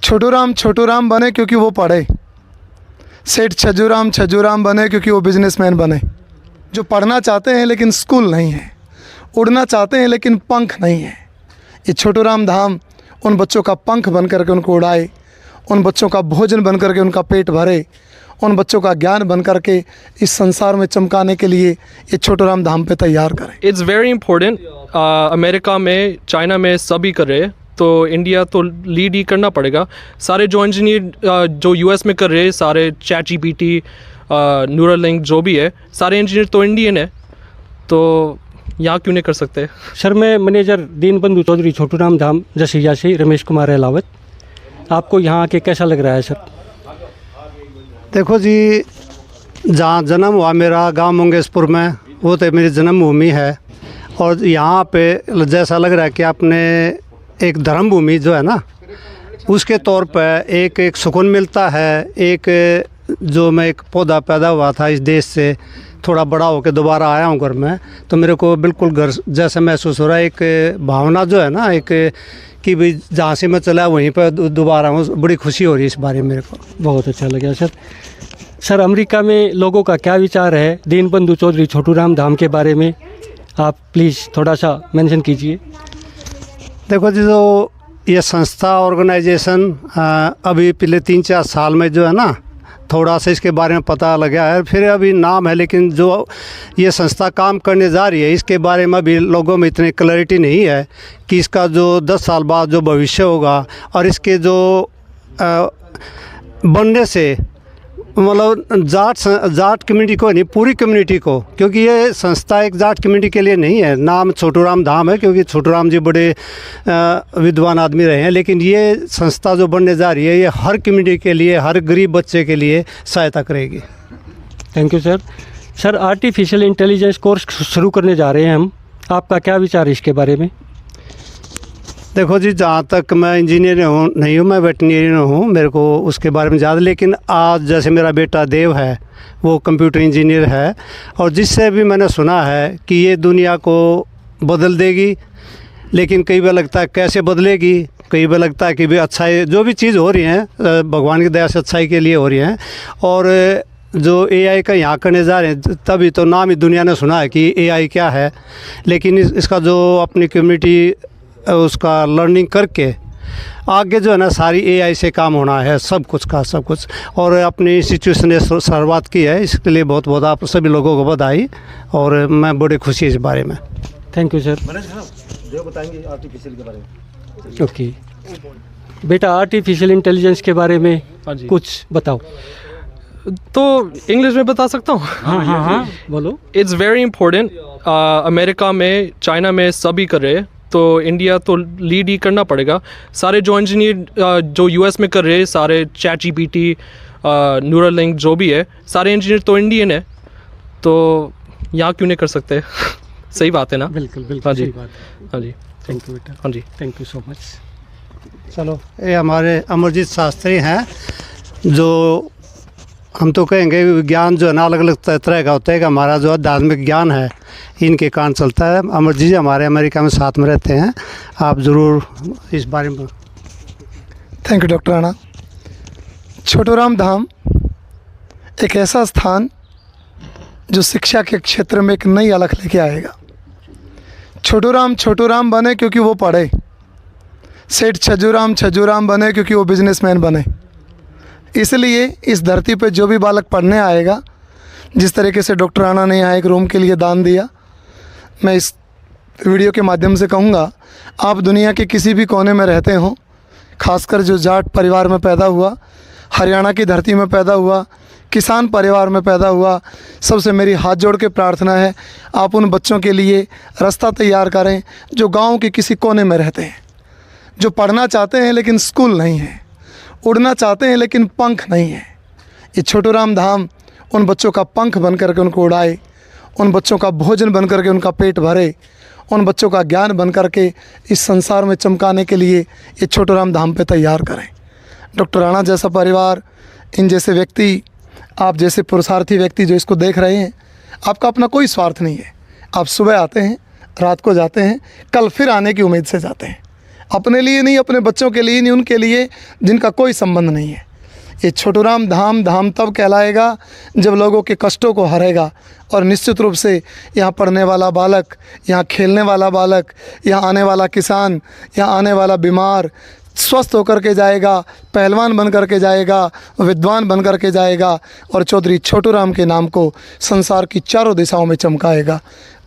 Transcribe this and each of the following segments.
छोटू राम बने क्योंकि वो पढ़े, सेठ छज्जू राम बने क्योंकि वो बिजनेसमैन बने। जो पढ़ना चाहते हैं लेकिन स्कूल नहीं है, उड़ना चाहते हैं लेकिन पंख नहीं है, ये छोटू राम धाम उन बच्चों का पंख बन करके उनको उड़ाए, उन बच्चों का भोजन बन करके उनका पेट भरे, उन बच्चों का ज्ञान बन करके इस संसार में चमकाने के लिए ये छोटू राम धाम पे तैयार करें। It's very important. अमेरिका में, चाइना में सभी कर रहे हैं, तो इंडिया तो लीड ही करना पड़ेगा। सारे जो इंजीनियर जो यूएस में कर रहे हैं, सारे चैट जीपीटी, न्यूरालिंक जो भी है, सारे इंजीनियर तो इंडियन है, तो यहाँ क्यों नहीं कर सकते? सर, मैं मैनेजर दीनबंधु चौधरी छोटू राम धाम जसिया से रमेश कुमार अहलावत। आपको यहाँ आके कैसा लग रहा है सर? देखो जी, जहाँ जन्म हुआ मेरा गांव मंगेशपुर में, वो तो मेरी जन्मभूमि है। और यहाँ पे जैसा लग रहा है कि आपने एक धर्मभूमि जो है ना, उसके तौर पर एक सुकून मिलता है। एक जो मैं एक पौधा पैदा हुआ था इस देश से, थोड़ा बड़ा होकर दोबारा आया हूँ घर में, तो मेरे को बिल्कुल घर जैसा महसूस हो रहा है। एक भावना जो है ना, एक कि भाई जहाँ से मैं चला वहीं पर दोबारा हूँ, बड़ी खुशी हो रही है इस बारे में मेरे को। बहुत अच्छा लगा सर। सर, अमेरिका में लोगों का क्या विचार है दीनबंधु चौधरी छोटू राम धाम के बारे में? आप प्लीज़ थोड़ा सा मेंशन कीजिए। देखो जी, जो ये संस्था ऑर्गेनाइजेशन अभी पिछले 3-4 साल में जो है ना, थोड़ा सा इसके बारे में पता लगा है, फिर अभी नाम है, लेकिन जो ये संस्था काम करने जा रही है इसके बारे में अभी लोगों में इतनी क्लैरिटी नहीं है कि इसका जो 10 साल बाद जो भविष्य होगा, और इसके जो बनने से मतलब जाट कम्युनिटी को नहीं, पूरी कम्युनिटी को, क्योंकि ये संस्था एक जाट कम्युनिटी के लिए नहीं है। नाम छोटू राम धाम है क्योंकि छोटू राम जी बड़े विद्वान आदमी रहे हैं, लेकिन ये संस्था जो बनने जा रही है ये हर कम्युनिटी के लिए, हर गरीब बच्चे के लिए सहायता करेगी। Thank you sir. Sir, artificial intelligence course शुरू करने जा रहे हैं हम, आपका क्या विचार है इसके बारे में? देखो जी, जहाँ तक मैं इंजीनियर नहीं हूँ, मैं वेटरनरी हूँ, मेरे को उसके बारे में ज़्यादा, लेकिन आज जैसे मेरा बेटा देव है, वो कंप्यूटर इंजीनियर है, और जिससे भी मैंने सुना है कि ये दुनिया को बदल देगी। लेकिन कई बार लगता है कैसे बदलेगी, कई बार लगता है कि भी अच्छाई जो भी चीज़ हो रही हैं भगवान की दया से अच्छाई के लिए हो रही हैं। और जो एआई का यहाँ करने जा रहे हैं, तभी तो नाम ही दुनिया ने सुना है कि एआई क्या है, लेकिन इसका जो अपनी कम्युनिटी उसका लर्निंग करके आगे जो है ना, सारी एआई से काम होना है, सब कुछ का सब कुछ। और अपनी इंस्टीट्यूशन ने शुरुआत की है, इसके लिए बहुत बहुत आप सभी लोगों को बधाई, और मैं बड़ी खुशी इस बारे में। Thank you sir. जो बताएंगे आर्टिफिशियल के बारे में। ओके बेटा, आर्टिफिशियल इंटेलिजेंस के बारे में कुछ बताओ। तो इंग्लिश में बता सकता हूँ? हाँ बोलो। It's very important. अमेरिका में, चाइना में सभी कर रहे हैं, तो इंडिया तो लीड ही करना पड़ेगा। सारे जो इंजीनियर जो यूएस में कर रहे हैं, सारे चैट जीपीटी, न्यूरालिंक जो भी है, सारे इंजीनियर तो इंडियन है, तो यहाँ क्यों नहीं कर सकते? सही बात है ना? बिल्कुल बिल्कुल। हाँ जी, सही बात है। हाँ जी, थैंक यू बेटा। हाँ जी, थैंक यू सो मच। चलो, ये हमारे अमरजीत शास्त्री हैं, जो हम तो कहेंगे विज्ञान जो है ना अलग अलग तरह का होता है, कि हमारा जो आध्यात्मिक ज्ञान है इनके कारण चलता है। अमरजीत जी हमारे अमेरिका में साथ में रहते हैं, आप ज़रूर इस बारे में। Thank you doctor Rana. Chhotu Ram Dham एक ऐसा स्थान जो शिक्षा के क्षेत्र में एक नई अलख लेके आएगा। छोटू राम बने क्योंकि वो पढ़े, सेठ छज्जू राम बने क्योंकि वो बिजनेसमैन बने। इसलिए इस धरती पे जो भी बालक पढ़ने आएगा, जिस तरीके से डॉक्टर राणा ने यहाँ एक रूम के लिए दान दिया, मैं इस वीडियो के माध्यम से कहूँगा, आप दुनिया के किसी भी कोने में रहते हों, खासकर जो जाट परिवार में पैदा हुआ, हरियाणा की धरती में पैदा हुआ, किसान परिवार में पैदा हुआ, सबसे मेरी हाथ जोड़ के प्रार्थना है, आप उन बच्चों के लिए रास्ता तैयार करें जो गाँव के किसी कोने में रहते हैं, जो पढ़ना चाहते हैं लेकिन स्कूल नहीं है, उड़ना चाहते हैं लेकिन पंख नहीं है। ये छोटू राम धाम उन बच्चों का पंख बन करके उनको उड़ाए, उन बच्चों का भोजन बन करके उनका पेट भरे, उन बच्चों का ज्ञान बन करके इस संसार में चमकाने के लिए ये छोटू राम धाम पे तैयार करें। डॉक्टर राणा जैसा परिवार, इन जैसे व्यक्ति, आप जैसे पुरुषार्थी व्यक्ति जो इसको देख रहे हैं, आपका अपना कोई स्वार्थ नहीं है। आप सुबह आते हैं, रात को जाते हैं, कल फिर आने की उम्मीद से जाते हैं। अपने लिए नहीं, अपने बच्चों के लिए नहीं, उनके लिए जिनका कोई संबंध नहीं है। ये छोटूराम धाम धाम तब कहलाएगा जब लोगों के कष्टों को हरेगा। और निश्चित रूप से यहाँ पढ़ने वाला बालक, यहाँ खेलने वाला बालक, यहाँ आने वाला किसान, यहाँ आने वाला बीमार स्वस्थ होकर के जाएगा, पहलवान बन कर के जाएगा, विद्वान बन कर के जाएगा और चौधरी छोटूराम के नाम को संसार की चारों दिशाओं में चमकाएगा।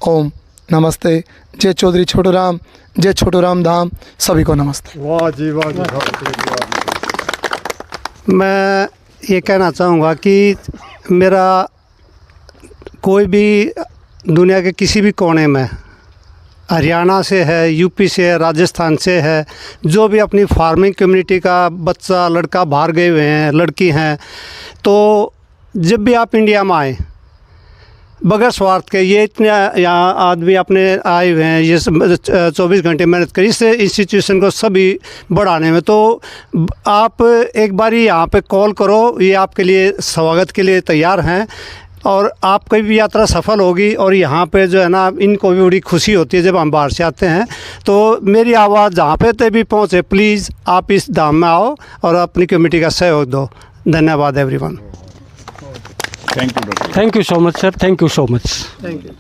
ओम नमस्ते। जय चौधरी छोटूराम, जय छोटूराम धाम। सभी को नमस्ते। वाह जी वाह जी। मैं ये कहना चाहूँगा कि मेरा कोई भी दुनिया के किसी भी कोने में, हरियाणा से है, यूपी से है, राजस्थान से है, जो भी अपनी फार्मिंग कम्युनिटी का बच्चा लड़का बाहर गए हुए हैं, लड़की हैं, तो जब भी आप इंडिया में आए बगैर स्वार्थ के, ये इतने यहाँ आदमी अपने आए हुए हैं, ये 24 घंटे मेहनत करी इस इंस्टीट्यूशन को सभी बढ़ाने में, तो आप एक बारी यहाँ पे कॉल करो, ये आपके लिए स्वागत के लिए तैयार हैं। और आपकी भी यात्रा सफल होगी और यहाँ पे जो है ना, इनको भी बड़ी खुशी होती है जब हम बाहर से आते हैं। तो मेरी आवाज़ जहाँ पे तक भी पहुँचे, प्लीज़ आप इस धाम में आओ और अपनी कमेटी का सहयोग दो। धन्यवाद everyone. Thank you so much sir, thank you so much. Thank you.